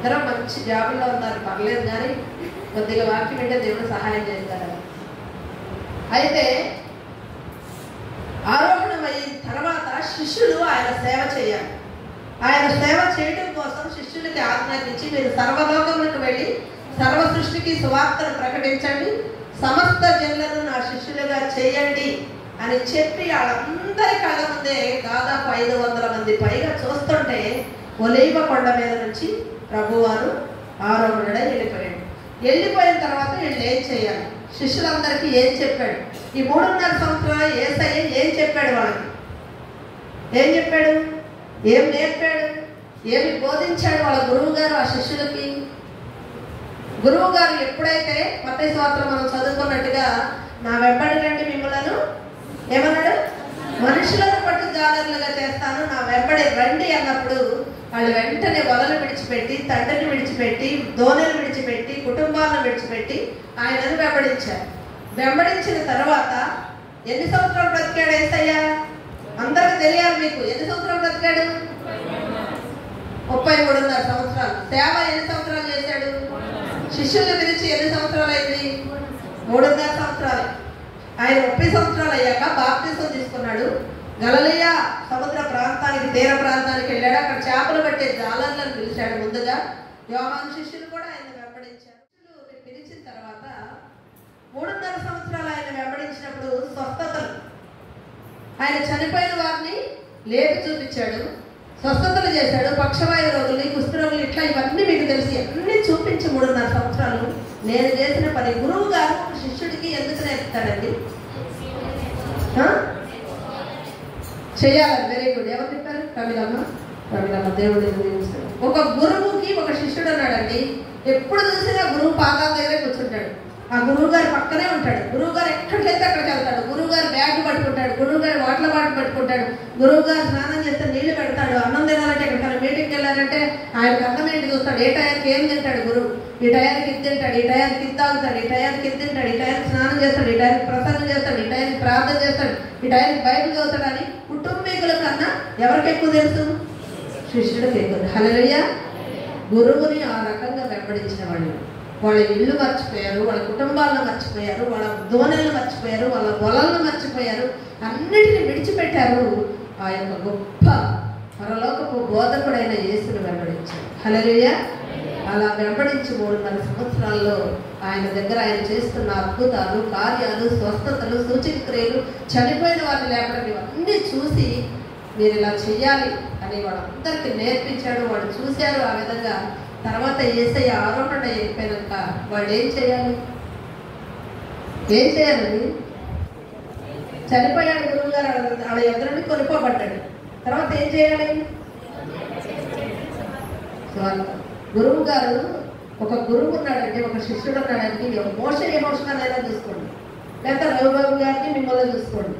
అందరూ మంచి జాబుల్లో ఉన్నారు, పర్లేదు, కానీ కొద్దిగా వాక్యం అంటే దేవుడు సహాయం చేస్తారు. అయితే ఆరోహణమైన తర్వాత శిష్యులు ఆయన సేవ చేయాలి. ఆయన సేవ చేయడం కోసం శిష్యులకి ఆజ్ఞాపించి, మీరు సర్వలోకములకు వెళ్ళి సర్వ సృష్టికి సువార్తను ప్రకటించండి, సమస్త జనులను నా శిష్యులుగా చేయండి అని చెప్పి వాళ్ళందరి కళ్ళ ముందే దాదాపు 500 మంది పైగా చూస్తుంటే ఒలీవ కొండ మీద నుంచి ప్రభువారు ఆరోహణుడై వెళ్ళిపోయాడు. వెళ్ళిపోయిన తర్వాత వీళ్ళు ఏం చేయాలి, శిష్యులందరికీ ఏం చెప్పాడు, ఈ 3.5 సంవత్సరాలు యేసయ్య ఏం చెప్పాడు, వాళ్ళకి ఏం చెప్పాడు, ఏం నేర్పాడు, ఏమి బోధించాడు వాళ్ళ గురువు గారు ఆ శిష్యులకి. గురువు గారు ఎప్పుడైతే మత్తయి సువార్తలో మనం చదువుకున్నట్టుగా నా వెంబడి రండి మిమ్మలను ఏమన్నాడు, మనుషులను పట్టు జాలర్లుగా చేస్తాను, నా వెంబడి రండి అన్నప్పుడు వాళ్ళు వెంటనే వలలు విడిచిపెట్టి, తండ్రిని విడిచిపెట్టి, దోణెలు విడిచిపెట్టి, కుటుంబాలను విడిచిపెట్టి ఆయనను వెంబడించారు. వెంబడించిన తర్వాత ఎన్ని సంవత్సరాలు బ్రతికాడు యేసయ్య? అందరికి తెలియాలి మీకు. ఎన్ని సంవత్సరాలు బ్రతికాడు? 33.5 సంవత్సరాలు. సేవ ఎన్ని సంవత్సరాలు చేశాడు? శిష్యులు పిలిచి ఎన్ని సంవత్సరాలు అయింది? 3.5 సంవత్సరాలు. ఆయన 30 సంవత్సరాలు అయ్యాక బాప్తిసం తీసుకున్నాడు. గలిలయ సముద్ర ప్రాంతానికి, తీర ప్రాంతానికి వెళ్ళాడు. అక్కడ చేపలు పట్టే జాలర్లను పిలిచాడు. ముందుగా యోహాను శిష్యులు కూడా ఆయన వెంబడించారు. పిలిచిన తర్వాత 3.5 సంవత్సరాలు ఆయన వెంబడించినప్పుడు స్వస్థతలు, ఆయన చనిపోయిన వారిని లేపి చూపించాడు, స్వస్థతలు చేశాడు. పక్షవాయు రోగుల్ని, కుష్ఠరోగులు, ఇట్లా ఇవన్నీ మీకు తెలిసి అన్నీ చూపించి 3.5 సంవత్సరాలు నేను చేసిన పని. గురువు గారు శిష్యుడికి ఎందుకు నేర్పుతాడండి? చెయ్యాలని. Very good. ఎవరు చెప్పారు? రవిలమ్మ. దేవుడు ఒక గురువుకి ఒక శిష్యుడు అన్నాడండి. ఎప్పుడు చూసినా గురువు పాదాల దగ్గరే కూర్చుంటాడు. ఆ గురువు గారు పక్కనే ఉంటాడు. గురువు గారు ఎక్కడికైతే అక్కడికి వెళ్తాడు. గురువు గారు బ్యాగ్ పట్టుకుంటాడు, గురువు గారు వాటర్ బాటిల్ పట్టుకుంటాడు, గురువు గారు స్నానం చేస్తే నీళ్లు పెడతాడు. అన్నం తినాలంటే ఎక్కడికైనా మీటింగ్కి వెళ్ళాలంటే ఆయనకు అన్నం ఏంటి చూస్తాడు. ఏ టయానికి ఏం తింటాడు గురువు, ఈ టయానికి ఇది తింటాడు, ఈ టయానికి ఇది తాగుతాడు, ఈ టయానికి ఇది తింటాడు, ఈ టయానికి స్నానం చేస్తాడు, ఈ టయానికి ప్రసంగం చేస్తాడు, ఈ టయానికి ప్రార్థన చేస్తాడు, ఈ టయానికి బైబిల్ చదువుతాడు అని కుటుంబీకుల కన్నా ఎవరికి ఎక్కువ తెలుసు? శిష్యుడికి ఎక్కువ. హల్లెలూయా. గురువుని ఆ రకంగా వెంబడించిన వాళ్ళు వాళ్ళ ఇల్లు మర్చిపోయారు, వాళ్ళ కుటుంబాలను మర్చిపోయారు, వాళ్ళ దోణలను మర్చిపోయారు, వాళ్ళ పొలాలను మర్చిపోయారు, అన్నిటిని విడిచిపెట్టారు. ఆ యొక్క గొప్ప పరలోకపు బోధకుడైన యేసును వెంబడించారు. హల్లెలూయా. అలా వెంబడించి 3.5 సంవత్సరాల్లో ఆయన దగ్గర ఆయన చేస్తున్న అద్భుతాలు, కార్యాలు, స్వస్థతలు, సూచక క్రియలు, చనిపోయిన వారిని లేపడం, ఇవన్నీ చూసి మీరు ఇలా చెయ్యాలి అని వాళ్ళందరికీ నేర్పించాడు. వాళ్ళు చూశారు ఆ విధంగా. తర్వాత యేసయ్య ఆరోహణ అయిపోయినాక వాళ్ళు ఏం చేయాలి? ఏం చేయాలని? చనిపోయాడు గురువు గారు, వాళ్ళ ఎదురుని కొనుక్కోబడ్డాడు. తర్వాత ఏం చేయాలి? గురువు గారు, ఒక గురువు ఉన్నాడంటే, ఒక శిష్యుడు ఉన్నాడంటే, మోషన్ ఎమోషనల్ చూసుకోండి, లేకపోతే రవిబాబు గారిని మిమ్మల్ని చూసుకోండి,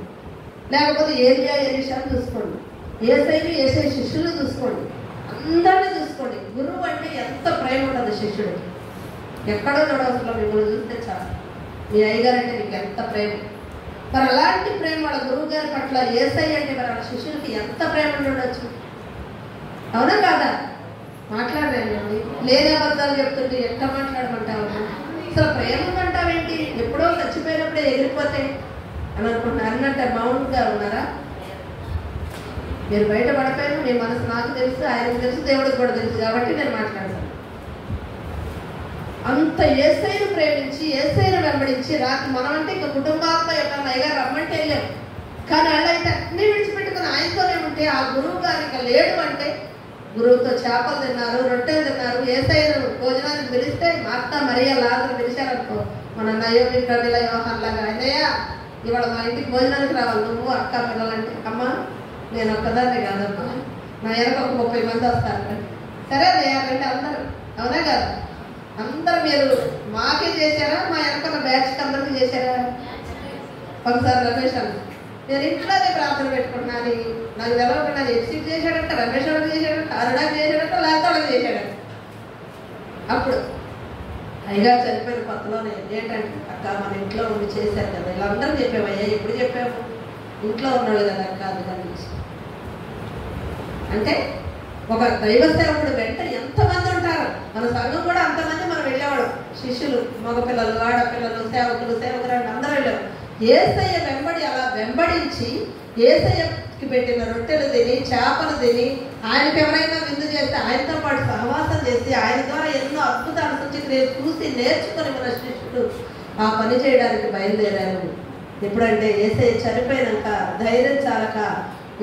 లేకపోతే ఎలీషాని చూసుకోండి, ఏసై శిష్యులు చూసుకోండి, అందరినీ చూసుకోండి. గురువు అంటే ఎంత ప్రేమ ఉంటుంది శిష్యుడికి. ఎక్కడో నడవసలో మిమ్మల్ని చూస్తే చాలు, మీ అయ్యగారు అంటే మీకు ఎంత ప్రేమ. మరి అలాంటి ప్రేమ వాళ్ళ గురువు గారి పట్ల ఏసై అంటే మరి వాళ్ళ శిష్యులకి ఎంత ప్రేమ ఉండొచ్చు? అవునా కాదా? మాట్లాడలేండి. లేని అబద్ధాలు చెప్తుంటే ఎట్లా మాట్లాడమంటావు? అసలు ప్రేమ అంటావేంటి? ఎప్పుడో చచ్చిపోయినప్పుడే ఎగిరిపోతే అని అనుకుంటున్నా. అన్నట్టు మౌనంగా ఉన్నారా? మీరు బయట పడిపోయారు. మీ మనసు నాకు తెలుసు, ఆయనకు తెలుసు, దేవుడికి కూడా తెలుసు, కాబట్టి నేను మాట్లాడతాను. అంత యేసయ్యను ప్రేమించి, యేసయ్యను వెంబడించి రాత్రి మనమంటే ఇంకా కుటుంబాలతో ఎక్కడ అయ్యగారు రమ్మంటే వెళ్ళాము. కానీ వాళ్ళైతే అన్నీ విడిచిపెట్టుకుని ఆయనతోనే ఉంటే ఆ గురువు గారు ఇంకా లేడు అంటే, గురువుతో చేపలు తిన్నారు, రొట్టెలు తిన్నారు. యేసయ్యను భోజనానికి పిలిస్తే మార్త మరియ లాజరు పిలిచారనుకో, మన నయోమి ప్రమిల యోహాన్ లాగా, అన్నయ్య ఇవాళ మా ఇంటికి భోజనానికి రావాలి, నువ్వు అక్క పిల్లలంటే, అమ్మ నేను ఒక్కదాన్నే కాదమ్మా, నా వెనక ఒక 30 మంది వస్తారు. సరే అన్నయ్య అంటే అందరూ. అవునా కాదు? అందరూ మీరు మాకే చేశారా, మా వెనక బ్యాచ్కి అందరికీ చేశారా? ఒకసారి రమేష్ అన్న, నేను ఇంట్లోనే ప్రార్థన పెట్టుకుంటున్నాను, నాకు తెలవకుండా ఎక్సిట్ చేశాడంట, రమేష్ వాళ్ళకి చేశాడంట, అరుణాకి చేశాడంట, లేకపోతే వాళ్ళకి చేశాడంట. అప్పుడు అయ్యగారు చనిపోయిన కొత్తలోనే ఏంటంటే, అక్క మన ఇంట్లో ఉండి చేశారు కదా, ఇలా అందరూ చెప్పాము. అయ్యా ఎప్పుడు చెప్పాము? ఇంట్లో ఉన్నాడు కదా అక్క, అందుకని అంటే ఒక దైవ సేవకుడు వెంట ఎంతమంది ఉంటారు? మన సంఘం కూడా అంతమంది మనం వెళ్ళేవాళ్ళం, శిష్యులు, మగపిల్లలు, ఆడపిల్లలు, సేవకురాలు అందరూ వెళ్ళారు. యేసయ్య వెంబడి అలా వెంబడించి యేసయ్యకి పెట్టిన రొట్టెలు తిని, చేపలు తిని, ఆయనకి ఎవరైనా విందు చేస్తే ఆయనతో పాటు సహవాసం చేసి, ఆయన ద్వారా ఎన్నో అద్భుతాలు సూచక్రియలు చూసి నేర్చుకొని మన శిష్యులు ఆ పని చేయడానికి బయలుదేరారు. ఎప్పుడంటే యేసయ్య చనిపోయినాక ధైర్యం చాలక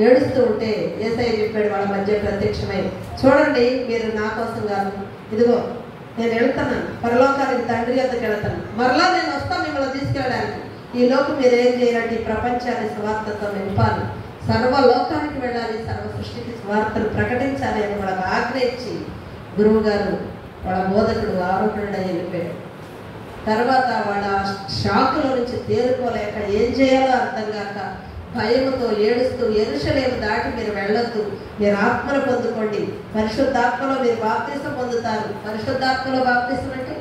ఏడుస్తూ ఉంటే యేసయ్య చెప్పాడు వాళ్ళ మధ్య ప్రత్యక్షమై, చూడండి మీరు నా కోసం కాదు, ఇదిగో నేను వెళ్తున్నాను పరలోకానికి, తండ్రి వద్దకు వెళ్తాను, మరలా నేను వస్తాను మిమ్మల్ని తీసుకెళ్ళడానికి. ఈ లోపు మీరు ఏం చేయాలంటే ఈ ప్రపంచాన్ని సువార్తతో నింపాలి, సర్వలోకానికి వెళ్ళాలి, సర్వ సృష్టికి సువార్తను ప్రకటించాలి అని వాళ్ళకి ఆజ్ఞ ఇచ్చి గురువు గారు వాళ్ళ బోధకుడు ఆరోపణ వెళ్ళిపోయాడు. తర్వాత వాళ్ళ షాకులో నుంచి తేరుకోలేక ఏం చేయాలో అర్థం కాక భయముతో ఏడుస్తూ, యెరూషలేము దాటి మీరు వెళ్ళొద్దు, మీరు ఆత్మను పొందుకోండి, పరిశుద్ధాత్మలో మీరు బాప్తిసం పొందుతారు. పరిశుద్ధాత్మలో బాప్తిసం అంటే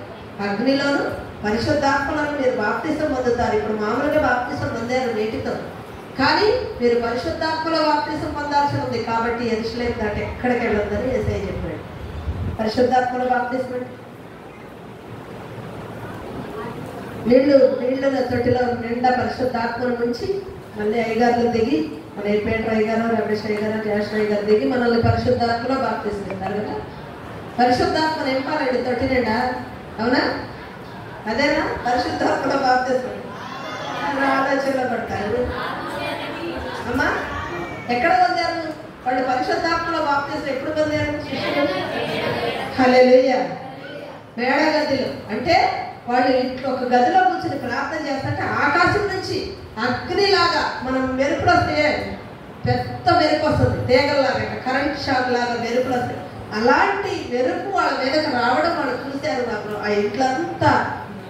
అగ్నిలోను, పరిశుద్ధాత్మలను మీరు బాప్తిసం పొందుతారు. ఇప్పుడు మామూలుగా బాప్తిసం పొందారు నీటితో, కానీ మీరు పరిశుద్ధాత్మలో బాప్తిసం పొందాల్సి ఉంది. కాబట్టి యెరూషలేము దాటి ఎక్కడికి వెళ్ళొద్దని యేసయ్య చెప్పాడు. పరిశుద్ధాత్మలో బాప్తిసం అంటే నీళ్ళ తొట్టిలో నిండా పరిశుద్ధాత్మను నుంచి మళ్ళీ అయ్యగారులు దిగి, మన పేటర్ అయ్యగారు, రమేష్ అయ్యగారు, జయేష్ అయ్యగారు దిగి మనల్ని పరిశుద్ధాత్మలో బాప్తిస్తారు కదా. పరిశుద్ధాత్మ నింపాలండి తొట్టి నిండా, అవునా? అదేనా పరిశుద్ధాత్మలో బాప్తిస్తారు? ఆలోచనలో పడతారు అమ్మా. ఎక్కడ పొందారు వాళ్ళు పరిశుద్ధాత్మలో బాప్తిసం? ఎప్పుడు పొందారు? హల్లెలూయా. మేడగదిలో అంటే వాళ్ళు ఇంట్లో ఒక గదిలో కూర్చొని ప్రార్థన చేస్తుంటే ఆకాశం నుంచి అగ్నిలాగా మనం మెరుపులు వస్తే పెద్ద మెరుపు వస్తుంది, తీగల్లాగా, కరెంట్ షాక్ లాగా మెరుపులు వస్తాయి. అలాంటి మెరుపు వాళ్ళ మీదకి రావడం వాళ్ళు చూశారు. నాకు ఆ ఇంట్లంతా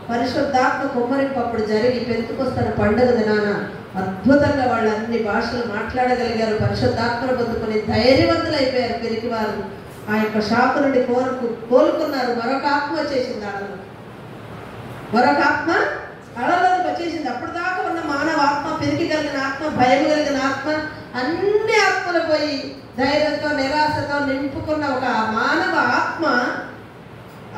పరిశుద్ధాత్మ కుమ్మరింపు అప్పుడు జరిగి పెంతుకొస్తున్న పండుగ దినాన అద్భుతంగా వాళ్ళు అన్ని భాషలు మాట్లాడగలిగారు. పరిశుద్ధాత్మను పొందుకొని ధైర్యవంతులు అయిపోయారు. పెరిగి వారు ఆ యొక్క షాకు నుండి కోలుకున్నారు. మరొక ఆత్మ వచ్చేసింది అడలో, మరొక ఆత్మ అడలోకి వచ్చేసింది. అప్పుడు దాకా ఉన్న మానవ ఆత్మ, పెరిగి కలిగిన ఆత్మ, భయం కలిగిన ఆత్మ, అన్ని ఆత్మలు పోయి ధైర్యంతో నిరాశతో నింపుకున్న ఒక మానవ ఆత్మ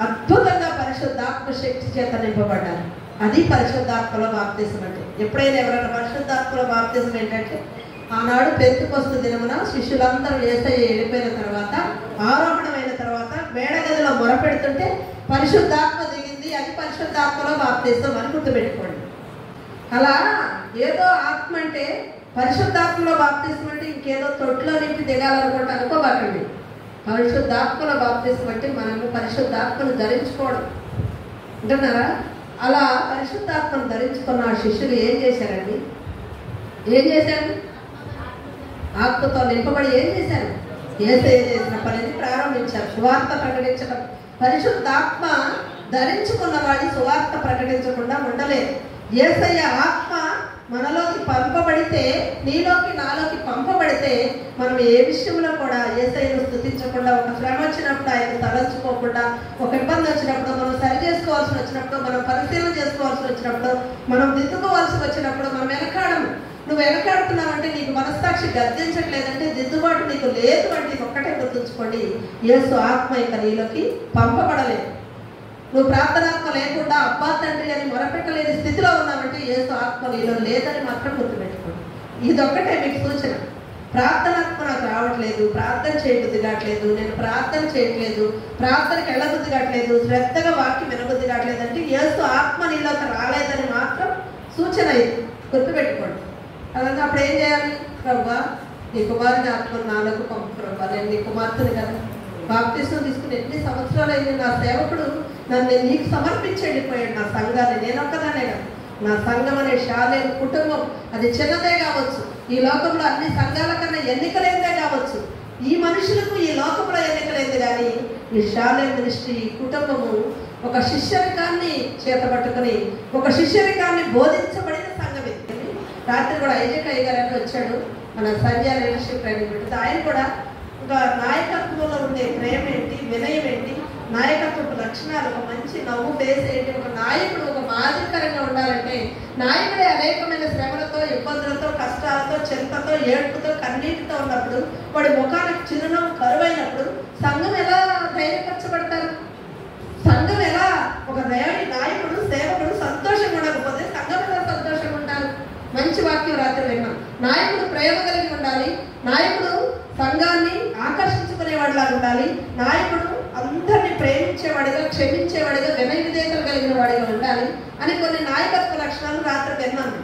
అద్భుతంగా పరిశుద్ధాత్మ శక్తి చేత నింపబడ్డారు. అది పరిశుద్ధాత్మలో బాప్తిసం అంటే. ఎప్పుడైనా ఎవరైనా పరిశుద్ధాత్మలో బాప్తిసం ఏంటంటే, ఆనాడు పెంతెకొస్తు దినమున శిష్యులందరూ యేసయ్య వెళ్ళిపోయిన తర్వాత, ఆరోహణమైన తర్వాత మేడగదిలో మొరపెడుతుంటే పరిశుద్ధాత్మ దిగింది. అది పరిశుద్ధాత్మలో బాప్తిసం అని గుర్తుపెట్టుకోండి. అలా ఏదో ఆత్మ అంటే, పరిశుద్ధాత్మలో బాప్తిసం అంటే ఇంకేదో తొట్టులో నింపి దిగాలనుకుంటే అనుకోబాకండి. పరిశుద్ధాత్మలో బాప్తిసం అంటే మనము పరిశుద్ధాత్మను ధరించుకోవడం అంటున్నారా. అలా పరిశుద్ధాత్మను ధరించుకున్న ఆ శిష్యులు ఏం చేశారండి? ఏం చేశారు? ఆత్మతో నింపబడి ఏం చేశారు? యేసయ్య చేసిన పనిని ప్రారంభించారు, సువార్త ప్రకటించడం. పరిశుద్ధాత్మ ధరించుకున్న వాడి సువార్త ప్రకటించకుండా ఉండలేదు. యేసయ్య ఆత్మ మనలోకి పంపబడితే, నీలోకి నాలోకి పంపబడితే మనం ఏ విషయంలో కూడా యేసయ్యను స్తుతించకుండా, ఒక శ్రమ వచ్చినప్పుడు ఆయన తలంచుకోకుండా, ఒక ఇబ్బంది వచ్చినప్పుడు, మనం సరి చేసుకోవాల్సి వచ్చినప్పుడు, మనం పరిశీలన చేసుకోవాల్సి వచ్చినప్పుడు, మనం దిద్దుకోవాల్సి వచ్చినప్పుడు మనం వెనకాడము. నువ్వు వెనకాడుతున్నావంటే నీకు మనస్సాక్షి గద్దించట్లేదంటే దిద్దుబాటు నీకు లేదు అంటే ఒక్కటే గుర్తుంచుకోండి, యేసు ఆత్మ ఇక నీలోకి పంపబడలేదు. నువ్వు ప్రార్థనాత్మ లేకుండా అబ్బా తండ్రి అని మొరపెట్టలేని స్థితిలో ఉన్నావంటే యేసు ఆత్మ నీలో లేదని మాత్రం గుర్తుపెట్టుకోండి. ఇదొక్కటే మీకు సూచన. ప్రార్థనాత్మ నాకు రావట్లేదు, ప్రార్థన చేయబుద్ధి కావట్లేదు, నేను ప్రార్థన చేయట్లేదు, ప్రార్థనకి వెళ్ళబుద్ధి కావట్లేదు, శ్రద్ధగా వాక్యం వినబుద్ధి కావట్లేదు అంటే యేసు ఆత్మ నీలోకి రాలేదని మాత్రం సూచన. ఇది గుర్తుపెట్టుకోండి. అలాగే అప్పుడు ఏం చేయాలి? ప్రభువా నీ కుమారుని ఆత్మను నాలోకి పంపు ప్రభువా, నేను నీ కుమార్తెని కదా, బాప్తిసం తీసుకుని ఎన్ని సంవత్సరాలు అయింది, నా సేవకుడు నన్ను నీకు సమర్పించి వెళ్ళిపోయాడు. నా సంఘాన్ని నేను ఒక్కదానే కదా, నా సంఘం అనే షాలేం కుటుంబం అది చిన్నదే కావచ్చు, ఈ లోకంలో అన్ని సంఘాల కన్నా ఎన్నికలేదే కావచ్చు, ఈ మనుషులకు ఈ లోకంలో ఎన్నికలేదు, కానీ ఈ షాలేం మినిస్ట్రీ ఈ కుటుంబము ఒక శిష్యరికాన్ని చేతపట్టుకుని, ఒక శిష్యరికాన్ని బోధించబడిన సంఘం ఇది. రాత్రి కూడా ఐజక్ అయ్య గారు అని వచ్చాడు, మన సంధ్య లీడర్షిప్ ట్రైనింగ్ పెడుతుంది. ఆయన కూడా ఒక నాయకత్వంలో ఉండే ప్రేమ ఏంటి, వినయం ఏంటి, నాయకత్వపు లక్షణాలు, ఒక మంచి నవ్వు ఫేస్ ఏంటి, ఒక నాయకుడు ఒక మాదిరికరంగా ఉండాలంటే నాయకుడే అనేకమైన శ్రమలతో, ఇబ్బందులతో, కష్టాలతో, చింతతో, ఏడుపుతో, కన్నీటితో ఉన్నప్పుడు, వాడి ముఖానికి చిరునవ్వు కరువైనప్పుడు సంఘం ఎలా ధైర్యపరచబడతారు? రాత్రి విన్నాం. నాయకుడు ప్రేమ కలిగి ఉండాలి, నాయకుడు సంఘాన్ని ఆకర్షించుకునేవాడిలా ఉండాలి, నాయకుడు అందరినీ ప్రేమించేవాడిగా, క్షమించేవాడిగా, వినయ విధేయతలు కలిగిన వాడిగా ఉండాలి అని కొన్ని నాయకత్వ లక్షణాలు రాత్రి విన్నాను.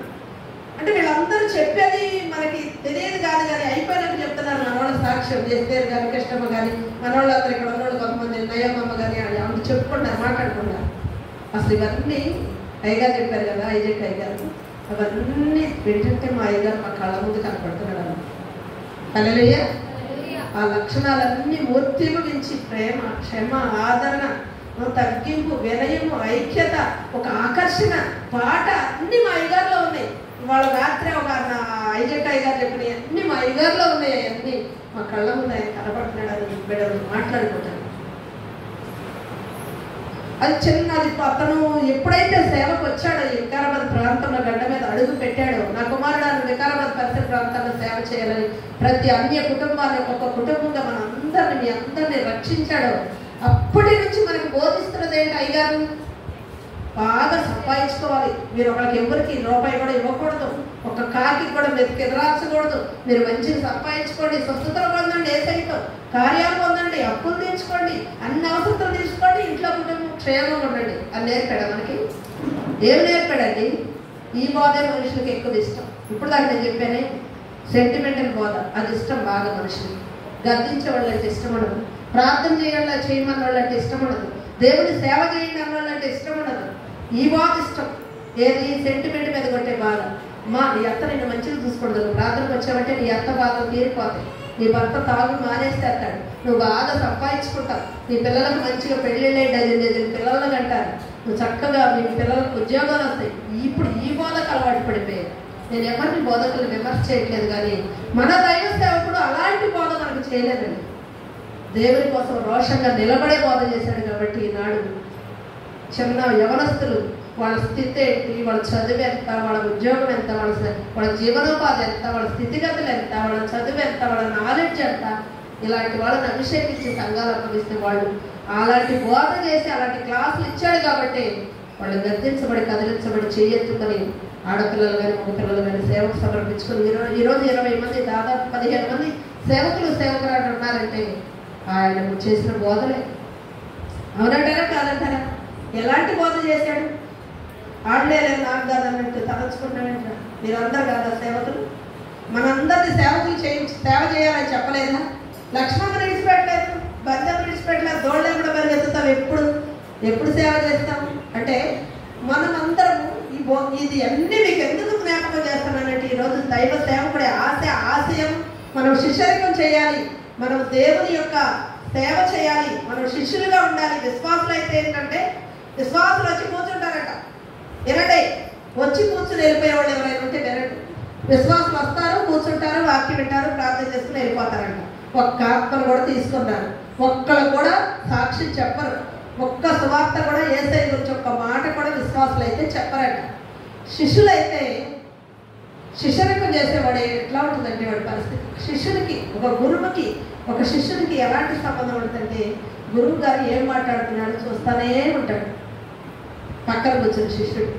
అంటే వీళ్ళందరూ చెప్పేది మనకి తెలియదు కాదు, కానీ అయిపోయినాక చెప్తున్నారు. మనవాళ్ళ సాక్ష్యం చేస్తారు కానీ, కృష్ణమ్మ కానీ, మనవాళ్ళందరూ ఇక్కడ ఉన్నవాళ్ళు కొంతమంది నయమమ్మ కానీ అందరూ చెప్పుకుంటారు, మాట్లాడుకుంటారు. అసలు ఇవన్నీ అయ్యగారు చెప్పారు కదా, ఐజెక్ అయ్యగారు, అవన్నీ ఏంటంటే మా అయ్యగారు మా కళ్ళ ముందు కనపడుతున్నాడు. హల్లెలూయా. ఆ లక్షణాలన్నీ మూర్తిమించి ప్రేమ, క్షమ, ఆదరణ, తగ్గింపు, వినయము, ఐక్యత, ఒక ఆకర్షణ, పాట అన్నీ మా అయ్యగారిలో ఉన్నాయి. వాళ్ళ రాత్రి ఒక ఐజెక్ అయ్యగారు చెప్పినవి అన్నీ మా అయ్యగారిలో ఉన్నాయి. అవన్నీ మా కళ్ళ ముందు ఆయన కనపడుతున్నాడు. అది బిడ్డలు మాట్లాడుకుంటాను. అది చిన్నది. అతను ఎప్పుడైతే సేవకు వచ్చాడో, వికారాబాద్ ప్రాంతంలో గడ్డ మీద అడుగు పెట్టాడో, నా కుమారుడు వికారాబాద్ పరిసర ప్రాంతాల్లో సేవ చేయాలని ప్రతి అన్య కుటుంబాన్ని ఒక్కొక్క కుటుంబంగా మన అందరిని, మీ అందరినీ రక్షించాడో, అప్పటి నుంచి మనకు బోధిస్తున్నది ఏంటి? అయ్యగారు బాగా సంపాదించుకోవాలి, మీరు ఒకరికి ఎవరికి రూపాయి కూడా ఇవ్వకూడదు, ఒక కాకి కూడా మెతికి ఎదురాల్చకూడదు, మీరు మంచిగా సంపాదించుకోండి, స్వస్థతలు పొందండి, ఏసైతో కార్యాలు పొందండి, అప్పులు తీర్చుకోండి, అన్ని అవసరాలు తీర్చుకోండి, ఇంట్లో కుటుంబం క్షేమంగా ఉండండి అని నేర్పాడా మనకి? ఏం నేర్పాడండి? ఈ బోధే మనుషులకి ఎక్కువ ఇష్టం. ఇప్పుడు దాకా నేను చెప్పానే సెంటిమెంటల్ బోధ, అది ఇష్టం బాగా మనుషులు. గర్దించే వాళ్ళంటే ఇష్టం ఉండదు, ప్రార్థన చేయమన్న వాళ్ళంటే ఇష్టం ఉండదు, దేవుని సేవ చేయండి అన్న వాళ్ళంటే ఇష్టం ఉండదు. ఈ బాధ ఇష్టం. ఏది? సెంటిమెంట్ మీద కొట్టే బాధ. మా నీ అత్త నిన్ను మంచిగా చూసుకోండి, ప్రార్థనకు వచ్చావంటే నీ అత్త బాధలు తీరిపోతాయి, నీ భర్త తాగు మానేస్తాడు, నువ్వు బాగా సంపాదించుకుంటావు, నీ పిల్లలకు మంచిగా పెళ్ళిళ్ళే డజన్ పిల్లలకు అంటారు, నువ్వు చక్కగా మీ పిల్లలకు ఉద్యోగాలు వస్తాయి. ఇప్పుడు ఈ బోధకు అలవాటు పడిపోయాయి. నేను ఎవరిని బోధకులు విమర్శ చేయట్లేదు, కానీ మన దైవ సేవకుడు అలాంటి బోధ మనకు చేయలేదండి. దేవుని కోసం రోషంగా నిలబడే బోధ చేశాడు. కాబట్టి ఈనాడు చిన్న యవనస్తులు వాళ్ళ స్థితి ఏంటి, వాళ్ళ చదువు ఎంత, వాళ్ళ ఉద్యోగం ఎంత, వాళ్ళ జీవనోపాధి ఎంత, వాళ్ళ స్థితిగతులు ఎంత, వాళ్ళ చదువు ఎంత, వాళ్ళ నాలెడ్జ్ ఎంత, ఇలాంటి వాళ్ళని అభిషేకించి సంఘాలు అప్పగిస్తే వాళ్ళు అలాంటి బోధ చేసి అలాంటి క్లాసులు ఇచ్చాడు. కాబట్టి వాళ్ళు గర్దించబడి, కదిలించబడి, చేయెత్తుకొని ఆడపిల్లలు కానీ మగపిల్లలు కానీ సేవకు సమర్పించుకొని ఈరోజు 20 మంది, దాదాపు 15 మంది సేవకురాలు ఉన్నారంటే ఆయన చేసిన బోధలే. అవునంటారా కాదంటారా? ఎలాంటి బోధ చేశాడు? ఆడలేదు నాకు కాదన్నట్టు తలంచుకుంటానంటారా? మీరందరూ కాదా సేవకులు? మనందరినీ సేవకులు సేవ చేయాలని చెప్పలేదా? లక్ష్మణ్ విడిచిపెట్టలేదు, బంధం విడిచిపెట్టలేదు, దోళ్ళే కూడా పరిగెత్తుతాం. ఎప్పుడు సేవ చేస్తాం అంటే మనమందరము ఇది అన్ని మీకు ఎందుకు జ్ఞాపకం చేస్తానంటే, ఈరోజు దైవ సేవకుడే ఆశయం మనం శిష్యరికం చేయాలి, మనం దేవుని యొక్క సేవ చేయాలి, మనం శిష్యులుగా ఉండాలి. విశ్వాసులు అయితే ఏంటంటే, విశ్వాసులు వచ్చి కూర్చుంటారట, వినండి, వచ్చి కూర్చుని వెళ్ళిపోయేవాళ్ళు ఎవరైనా ఉంటే వినండి. విశ్వాసులు వస్తారు, కూర్చుంటారు, వాక్యం వింటారు, ప్రార్థన చేసుకుని వెళ్ళిపోతారంట. ఒక్క ఆత్మను కూడా తీసుకున్నారు, ఒక్కరు కూడా సాక్షి చెప్పరు, ఒక్క సువార్త కూడా యేసయ్య గురించి ఒక్క మాట కూడా విశ్వాసులు అయితే చెప్పరట. శిష్యులైతే శిష్యరికం చేసేవాడు ఎట్లా ఉంటుందంటే వాడి పరిస్థితి, శిష్యునికి ఒక శిష్యునికి ఎలాంటి సంబంధం ఉంటుందంటే, గురువు గారు ఏం మాట్లాడుతున్నాడు చూస్తానే ఉంటాడు. పక్కన కూర్చుని శిష్యుడు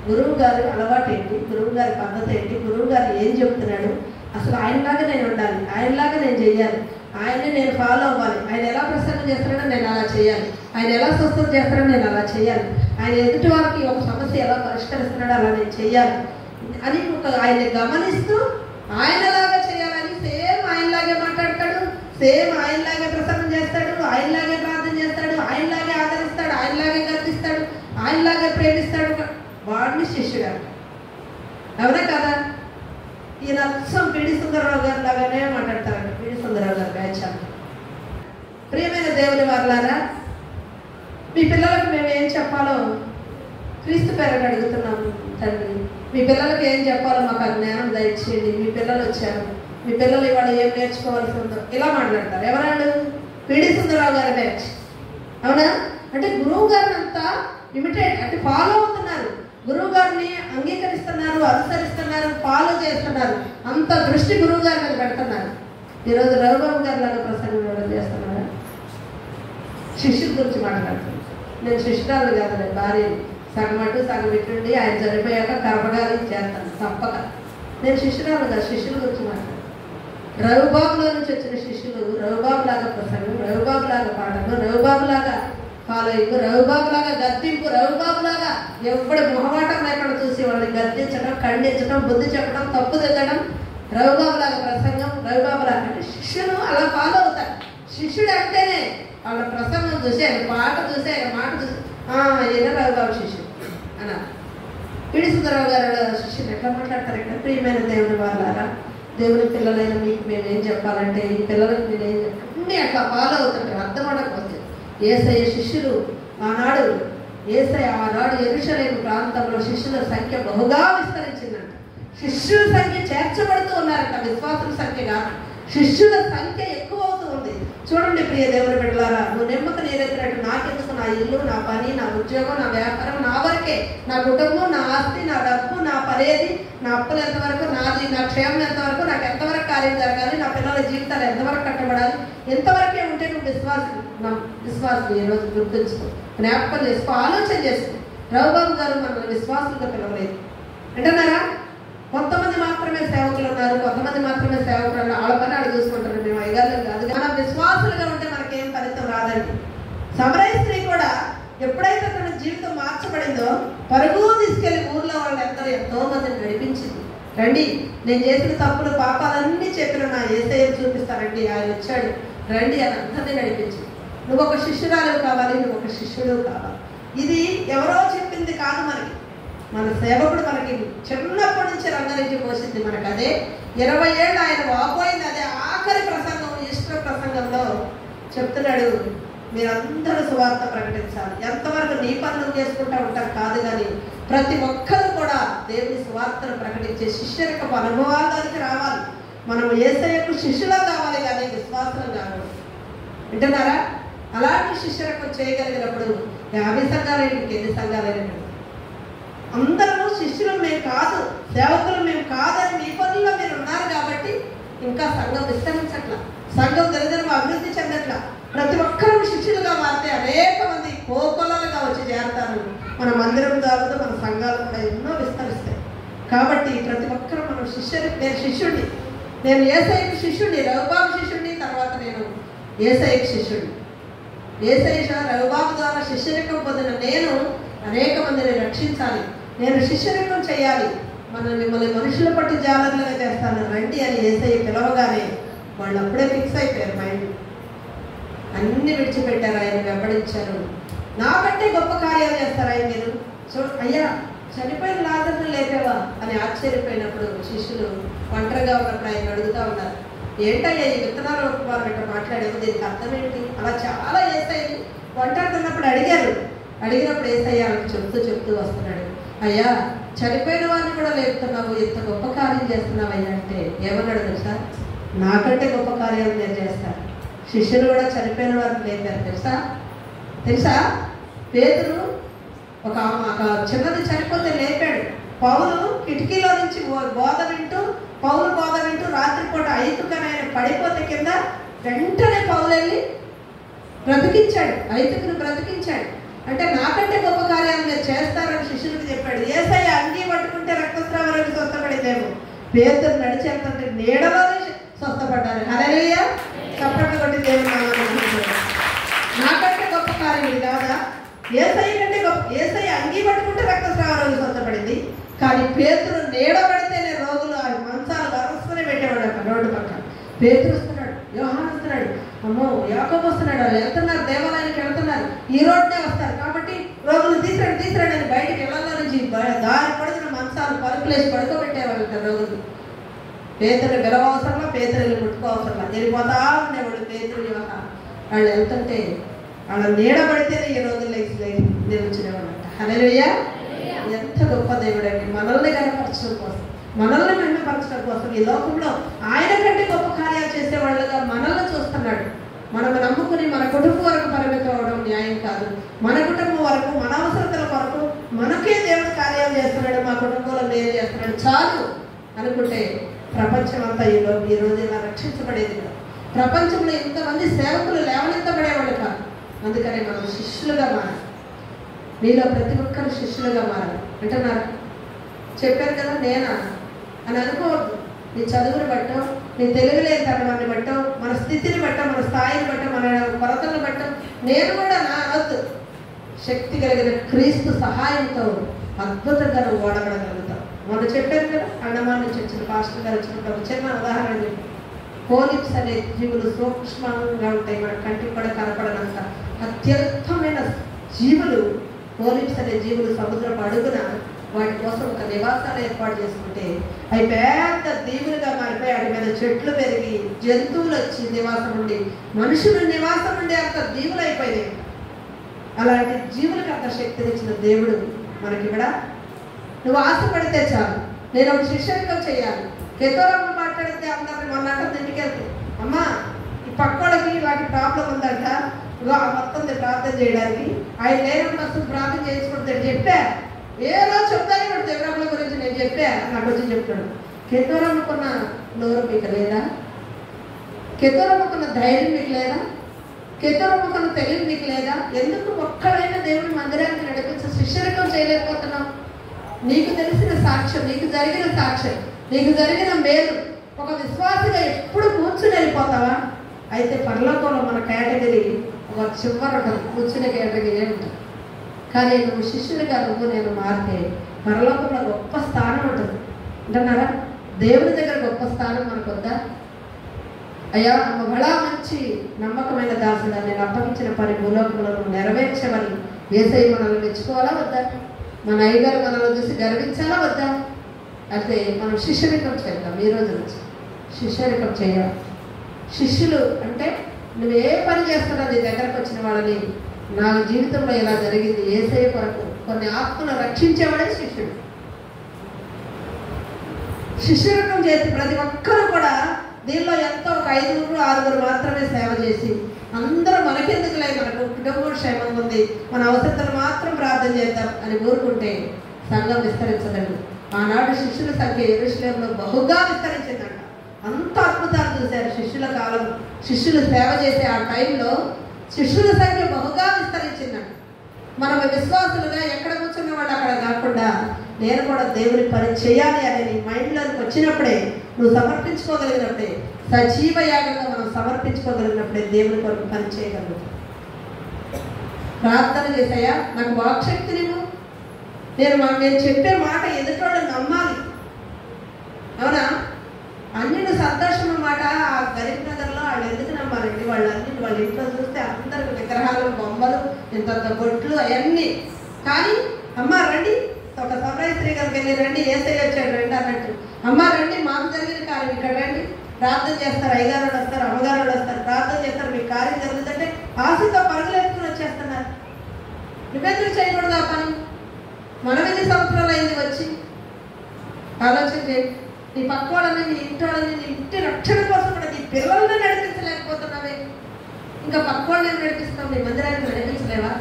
గురువు గారు అలవాటు ఏంటి, గురువు గారి పద్ధతి ఏంటి, గురువు గారు ఏం చెప్తున్నాడు, అసలు ఆయనలాగా నేను ఉండాలి, ఆయనలాగా నేను చెయ్యాలి, ఆయన్ని నేను ఫాలో అవ్వాలి, ఆయన ఎలా ప్రసంగం చేస్తున్నాడో నేను అలా చేయాలి, ఆయన ఎలా స్వస్థత చేస్తాడో నేను అలా చేయాలి, ఆయన ఎదుటి వారికి ఒక సమస్య ఎలా పరిష్కరిస్తున్నాడో అలా నేను చెయ్యాలి అని ఆయన్ని గమనిస్తూ ఆయనలాగా చేయాలని సేమ్ ఆయనలాగే మాట్లాడతాడు, సేమ్ ఆయనలాగే ప్రసంగం చేస్తాడు, ఆయనలాగే ప్రార్థన చేస్తాడు, ఆయనలాగే ఆదరిస్తాడు, ఆయనలాగే గర్దిస్తాడు, ఆయనలాగే ప్రేమిస్తాడు. వాడిని శిష్యుడు అంట. అవునా కదా? ఈయన అచ్చం పిడి సుందరరావు గారు లాగానే మాట్లాడతారంట. పిడి సుందరరావు గారు బ్యాచ్ అంట. ప్రియమైన దేవుని వారులారా, మీ పిల్లలకు మేము ఏం చెప్పాలో క్రీస్తు పేరని అడుగుతున్నాము తండ్రి. మీ పిల్లలకి ఏం చెప్పాలో మాకు ఆ జ్ఞానం దయచేయండి. మీ పిల్లలు వచ్చారు, మీ పిల్లలు ఇవాళ ఏం నేర్చుకోవాల్సి ఉందో ఇలా మాట్లాడతారు. ఎవరాళ్ళు? పిడి సుందరరావు గారి బ్యాచ్. అవునా? అంటే గురువు గారిని అంతా ఇమిటేట్ అంటే ఫాలో అవుతున్నారు, గురువు గారిని అంగీకరిస్తున్నారు, అనుసరిస్తున్నారు, ఫాలో చేస్తున్నారు. అంత దృష్టి గురువు గారి మీద పెడుతున్నారు. ఈరోజు రఘుబాబు గారి లాగా ప్రసంగం చేస్తున్నారా? శిష్యుల గురించి మాట్లాడుతున్నాను. నేను శిష్యురాలు కాదు, నేను భార్యని. సగం అటు సగం ఇటుండి ఆయన చనిపోయాక కర్మగారి చేస్తాను తప్పక. నేను శిష్యురాలుగా శిష్యుల గురించి మాట్లాడు. రవిబాబులో నుంచి వచ్చిన శిష్యులు రవిబాబులాగా ప్రసంగం, రవిబాబులాగా పాటలు, రవిబాబులాగా ఫాలోయింగ్, రవిబాబులాగా గద్దింపు, రవిబాబులాగా ఎప్పుడు మొహమాటం లేకుండా చూసి వాళ్ళని గద్దించడం, ఖండించడం, బుద్ధి చెప్పడం, తప్పు దిద్దడం, రవిబాబులాగా ప్రసంగం, రవిబాబులాగా. అంటే శిష్యులు అలా ఫాలో అవుతారు. శిష్యుడు అంటేనే వాళ్ళ ప్రసంగం చూసి, ఆయన పాట చూసి, ఆయన మాట చూసి ఈయన రవిబాబు శిష్యుడు అన్నారు. పిడి సుందరరావు గారు శిష్యులు ఎట్లా మాట్లాడతారంటే, ప్రియమైన దేవుని వాళ్ళారా, దేవుని పిల్లలైన మీకు మేము ఏం చెప్పాలంటే, ఈ పిల్లలకు నేను ఏం చెప్పాలి అన్నీ అట్లా ఫాలో అవుతుంటారు. అర్థం అవకపోతే యేసయ్య శిష్యులు ఆనాడు యెరూషలేము ప్రాంతంలో శిష్యుల సంఖ్య బహుగా విస్తరించిందంట. శిష్యుల సంఖ్య చేర్చబడుతూ ఉన్నారంట, విశ్వాసుల సంఖ్య కాదు, శిష్యుల సంఖ్య ఎక్కువ అవుతూ ఉంది. చూడండి ప్రియ దేవుని బిడ్డలారా, నువ్వు నెమ్మక నీరెత్తినట్టు నాకెందుకు, నా ఇల్లు, నా పని, నా ఉద్యోగం, నా వ్యాపారం నా వరకే, నా కుటుంబం, నా ఆస్తి, నా డబ్బు, నా పనేది, నా అప్పులు ఎంతవరకు, నా క్షేమం ఎంతవరకు, నాకు ఎంతవరకు కార్యం జరగాలి, నా పిల్లల జీవితాలు ఎంతవరకు కట్టబడాలి, ఎంతవరకే ఉంటే నువ్వు విశ్వాసం ఈరోజు గుర్తుంచుకో, జ్ఞాపకం చేసుకో, ఆలోచన చేసుకో. రవిబాబు గారు మనల్ని విశ్వాసులుగా పిలవలేదు అంటున్నారా? కొంతమంది మాత్రమే సేవకులు ఉన్నారు, కొంతమంది మాత్రమే సేవకులు ఉన్నారు, వాళ్ళ పని వాళ్ళు చూసుకుంటారు, మేము అయ్యాలి కాదు. మనం విశ్వాసులుగా ఉంటే మనకేం ఫలితం రాదండి. సమరయ స్త్రీ కూడా ఎప్పుడైతే తన జీవితం మార్చబడిందో పరుగు తీసుకెళ్లి ఊర్లో వాళ్ళు ఎంతో మందిని నడిపించింది. రండి, నేను చేసిన తప్పులు పాపాలన్నీ చెప్పిన నా యేసయ్యను చూపిస్తానండి, ఆయన వచ్చాడు రండి అని అందరినీ నడిపించింది. నువ్వు ఒక శిష్యురాలు కావాలి, నువ్వు ఒక శిష్యుడు కావాలి. ఇది ఎవరో చెప్పింది కాదు, మన సేవకుడు మనకి చిన్నప్పటి నుంచి రంగరించి పోసింది మనకు. అదే 20 ఏళ్ళు ఆయన వాపోయింది. అదే ఆఖరి ప్రసంగం, ఈస్టర్ ప్రసంగంలో చెప్తున్నాడు, మీరందరూ సువార్త ప్రకటించాలి. ఎంతవరకు నీ పనులు చేసుకుంటూ ఉంటారు కాదు, కానీ ప్రతి ఒక్కరూ కూడా దేవుని సువార్తను ప్రకటించే శిష్యరికపు అనుభవాల్లోకి రావాలి. మనం యేసయ్యకు శిష్యులం కావాలి, కానీ విశ్వాసం కావాలి. వింటున్నారా? అలాంటి శిష్యరికం చేయగలిగినప్పుడు 50 సంఘాలైన ఎన్ని సంఘాలైన అందరూ శిష్యులు మేము కాదు, సేవకులు మేము కాదని మీ పనుల్లో మీరు ఉన్నారు కాబట్టి ఇంకా సంఘం విస్తరించట్ల, సంఘం దరిద్రం అభివృద్ధి చెందట్ల. ప్రతి ఒక్కరూ శిష్యులుగా మారితే అనేక మంది కోకొలలుగా వచ్చి చేరతారు. మన మందిరం ద్వారా మన సంఘాలు కూడా ఎన్నో విస్తరిస్తాయి. కాబట్టి ప్రతి ఒక్కరూ మనం నేను శిష్యుడిని, నేను యేసయ్యకు శిష్యుడిని, రవిబాబు శిష్యుడిని, తర్వాత నేను యేసయ్యకు శిష్యుడిని. యేసయ్య రవిబాబు ద్వారా శిష్యరికం పొందిన నేను అనేక మందిని రక్షించాలి, నేను శిష్యరికం చేయాలి, మిమ్మల్ని మనుషుల పట్టు జాలర్లుగా చేస్తాను రండి అని యేసయ్య పిలవగానే వాళ్ళు అప్పుడే ఫిక్స్ అయిపోయారు. మైండ్ అన్ని విడిచిపెట్టారు, ఆయన వెంబడించారు. నాకంటే గొప్ప కార్యాలు చేస్తారు ఆయన. మీరు అయ్యా చనిపోయిన లాజరును లేపేవా అని ఆశ్చర్యపోయినప్పుడు శిష్యులు ఒంటరిగా ఉన్నప్పుడు ఆయన అడుగుతూ ఉన్నారు, ఏంటయ్యా ఈ విత్తనాలు వారు ఇట్లా మాట్లాడేమో, దీనికి అర్థం ఏంటి? అలా చాలా యేసయ్యని ఒంటరితున్నప్పుడు అడిగినప్పుడు యేసయ్య చెప్తూ వస్తున్నాడు, అయ్యా చనిపోయిన వారిని కూడా లేపుతున్నావు, ఎంత గొప్ప కార్యం చేస్తున్నావు అయ్యా అంటే ఏమన్నాడు తెలుసా? నాకంటే గొప్ప కార్యాలు నేను చేస్తాను. శిష్యులు కూడా చనిపోయిన వారిని లేపారు తెలుసా? పేతురు ఒక చిన్నది చనిపోతే లేపాడు. పౌలు కిటికీలో నుంచి బోధ వింటూ రాత్రిపూట ఐతుకని ఆయన పడిపోతే కింద వెంటనే పౌలు వెళ్ళి ఐతుకుని బ్రతికించాడు. అంటే నాకంటే గొప్ప కార్యాలు మీరు చేస్తారని శిష్యులకు చెప్పాడు. యేసయ్య అంగీ పట్టుకుంటే రక్తస్రావానికి స్వస్థపడేదేమో, పేతురు నడిచేస్తుంటే నీడలోనే స్వస్థపడ్డారు. హల్లెలూయా, చప్పట్లు కొట్టి దేవుని నామమున. నాకంటే గొప్ప కార్యం ఇది కాదా? యేసయ్య కంటే గొప్ప. యేసయ్య అంగీ పట్టుకుంటే రక్తస్రావానికి స్వస్థపడింది, కానీ పేతురు నీడ పడితేనే రోగులు ఆ మంచాలు వరసనే పెట్టేవాడు. అక్కడ రోడ్డు పక్కన పేతురు వస్తున్నాడు, యోహాను వస్తున్నాడు, అమ్మో యాకోబు వస్తున్నాడు, వాళ్ళు వెళ్తున్నారు, దేవాలయానికి వెళ్తున్నారు, ఈ రోడ్నే వస్తారు కాబట్టి రోగులు తీసిరండి అని బయటకు ఇళ్లలో నుంచి దారి పడుతున్న మంచాలు పరుపులేసి పడుకోబెట్టేవాళ్ళు రోగులు. పేతురు గెలవవసరంలా, పేతురు ముట్టుకోవసరంలా, వెళ్ళిపోతా ఉండేవాళ్ళు. పేతురు వాళ్ళు వెళ్తుంటే వాళ్ళ నీడ పడితేనే ఈ రోజులు నిలిచినవాడు అంట. హల్లెలూయా, ఎంత గొప్ప దేవుడు అండి! మనల్ని కనపరచడం కోసం, మనల్ని మహిమపరచడం కోసం ఈ లోకంలో ఆయన కంటే గొప్ప కార్యాలు చేసేవాళ్ళుగా మనల్ని చూస్తున్నాడు. మనం నమ్ముకుని మన కుటుంబం వరకు పరిమితం అవడం న్యాయం కాదు. మన కుటుంబం వరకు, మన అవసరతల వరకు మనకే దేవుడు కార్యాలు చేస్తున్నాడు, మా కుటుంబంలో మేలు చేస్తున్నాడు చాలు అనుకుంటే ప్రపంచం అంతా ఈ రోజు ఇలా రక్షించబడేది కాదు. ప్రపంచంలో ఇంతమంది సేవకులు లేవనెత్తబడేవాళ్ళు కాదు. అందుకని మనం శిష్యులుగా మారాలి. మీలో ప్రతి ఒక్కరు శిష్యులుగా మారాలి అంటున్నారు. చెప్పారు కదా, నేనా అని అనుకోవద్దు. నీ చదువుని బట్టో, నీ తెలివిలేనితనాన్ని బట్టో, మన స్థితిని బట్టో, మన స్థాయిని బట్టో, మన కొరతలను బట్టో నేను కూడా నా అనొద్దు. శక్తి కలిగిన క్రీస్తు సహాయంతో అద్భుతంగా నువ్వు ఓడగడగలుగుతావు. మొన్న చెప్పాను కదా, అండమాన్ నుంచి వచ్చిన పాస్టర్ గారు వచ్చినప్పుడు చిన్న ఉదాహరణ చెప్పి, పోలిప్స్ అనే జీవులు సూక్ష్మంగా ఉంటాయి, మన కంటికి కూడా కనపడనంత అత్యల్పమైన జీవులు. పోలిప్స్ అనే జీవులు సముద్రపు అడుగున వాటి కోసం ఒక నివాసాలు ఏర్పాటు చేసుకుంటే అవి పెద్ద దీవులుగా మారిపోయి వాటి మీద చెట్లు పెరిగి జంతువులు వచ్చి నివాసం ఉండి మనుషులు నివాసం ఉండి అంత దీవులు అయిపోయినాయి. అలాంటి జీవులకు అంత శక్తినిచ్చిన దేవుడు మనకి ఇక్కడ. నువ్వు ఆశపడితే చాలు. నేను ఒక శిష్యునిగా చేయాలి. కెతోరమ్మ మాట్లాడితే అందరిని మొన్న ఇంటికి వెళ్తే, అమ్మా ఈ పక్కోళ్ళకి వాటి ప్రాబ్లం ఉందంట, మొత్తం ప్రార్థన చేయడానికి ఆయన లేనప్పుడు అసలు ప్రార్థన చేసుకుంటాడు చెప్పా. ఏ రోజు చెప్తానే వాడు దేవుళ్ళ గురించి నేను చెప్పా నాకు వచ్చి చెప్తాడు. కెతోరమ్మకున్న నోరు మీకు లేదా? కెతోరమ్మకున్న ధైర్యం మీకు లేదా? కెతోరమ్మకున్న తెలివి మీకు లేదా? ఎందుకు ఒక్కడైనా దేవుని మందిరానికి నడిపించి శిష్యులకం చేయలేకపోతున్నాం? నీకు తెలిసిన సాక్ష్యం, నీకు జరిగిన సాక్ష్యం, నీకు జరిగిన మేలు ఒక విశ్వాసగా ఎప్పుడు కూర్చుని వెళ్ళిపోతావా? అయితే పరలోకంలో మన కేటగిరీ ఒక చివర కూర్చునే కేటగిరీ ఉంటుంది. కానీ నువ్వు శిష్యులుగా నేను మారితే పరలోకంలో గొప్ప స్థానం ఉంటుంది అంటున్నారా? దేవుని దగ్గర గొప్ప స్థానం మనకు వద్దా? అయ్యా బడా మంచి నమ్మకమైన దాసుడా, నేను అప్పగించిన పని భూలోకంలో నువ్వు నెరవేర్చమని యేసయ్య మనల్ని మెచ్చుకోవాలా వద్దా? మన అయ్యగారు మనల్ని చూసి గర్వించాలా వద్దా? అయితే మనం శిష్యరికం చేద్దాం. ఈ రోజు నుంచి శిష్యరికం చేయాలి. శిష్యులు అంటే నువ్వు ఏ పని చేస్తున్నా నీ దగ్గరకు వచ్చిన వాళ్ళని, నా జీవితంలో ఇలా జరిగింది యేసయ్య కొరకు కొన్ని ఆత్మను రక్షించేవాడే శిష్యుడు. శిష్యరికం చేసి ప్రతి ఒక్కరూ కూడా దీనిలో ఎంతో ఒక 5-6 మాత్రమే సేవ చేసి అందరూ మనకెందుకులే, మనకు కుటుంబం క్షేమంగా ఉంది, మన అవసరతను మాత్రం ప్రార్థన చేద్దాం అని ఊరుకుంటే సంఘం విస్తరించదండి. ఆనాడు శిష్యుల సంఖ్య యెరూషలేములో బహుగా విస్తరించిందంట. అంత అద్భుతాలు చూశారు శిష్యుల కాలం. శిష్యులు సేవ చేసే ఆ టైంలో శిష్యుల సంఖ్య బహుగా విస్తరించిందంట. మనం విశ్వాసులుగా ఎక్కడ కూర్చున్న వాళ్ళు అక్కడ కాకుండా నేను కూడా దేవుని పని చేయాలి అని నీ మైండ్లోకి వచ్చినప్పుడే, నువ్వు సమర్పించుకోగలిగినప్పుడే, సజీవ యాగంగా మనం సమర్పించుకోగలిగినప్పుడే దేవుని కొరకు పని చేయగలుగుతాం. ప్రార్థన చేసాయా నాకు వాక్శక్తి నేను చెప్పే మాట ఎదుటోళ్ళు నమ్మాలి. అవునా? అన్నిటి సంతోషం మాట ఆ గరీబ్ నగర్లో వాళ్ళు ఎందుకు నమ్మాలండి? వాళ్ళన్నిటి వాళ్ళ ఇంట్లో చూస్తే అందరికి విగ్రహాలు, బొమ్మలు, ఇంత బొట్లు అవన్నీ. కానీ అమ్మ రండి, ఒక సమయశ్రీ గారికి వెళ్ళి రండి, యేసయ్య వచ్చాడు రండి అన్నట్టు. అమ్మ రండి, మాకు జరిగిన కార్యం ఇక్కడ రండి, ప్రార్థన చేస్తారు, అయ్యగారు వస్తారు, అమ్మగారు వస్తారు, ప్రార్థన చేస్తారు, మీకు కార్యం జరుగుతుంటే ఆశతో పరుగులెత్తుకుని వచ్చేస్తున్నారు. నువ్వెందుకు చేయకూడదు ఆ పని? మనం ఎన్ని సంవత్సరాలు అయింది వచ్చి? ఆలోచన చేయి. నీ పక్క వాళ్ళని, నీ ఇంటి వాళ్ళని, నీ ఇంటి రక్షణ కోసం కూడా నీ పిల్లల్ని నడిపించలేకపోతున్నావే, ఇంకా పక్క వాళ్ళని నడిపిస్తావు? నీ మందిరానికి నడిపించలేవా?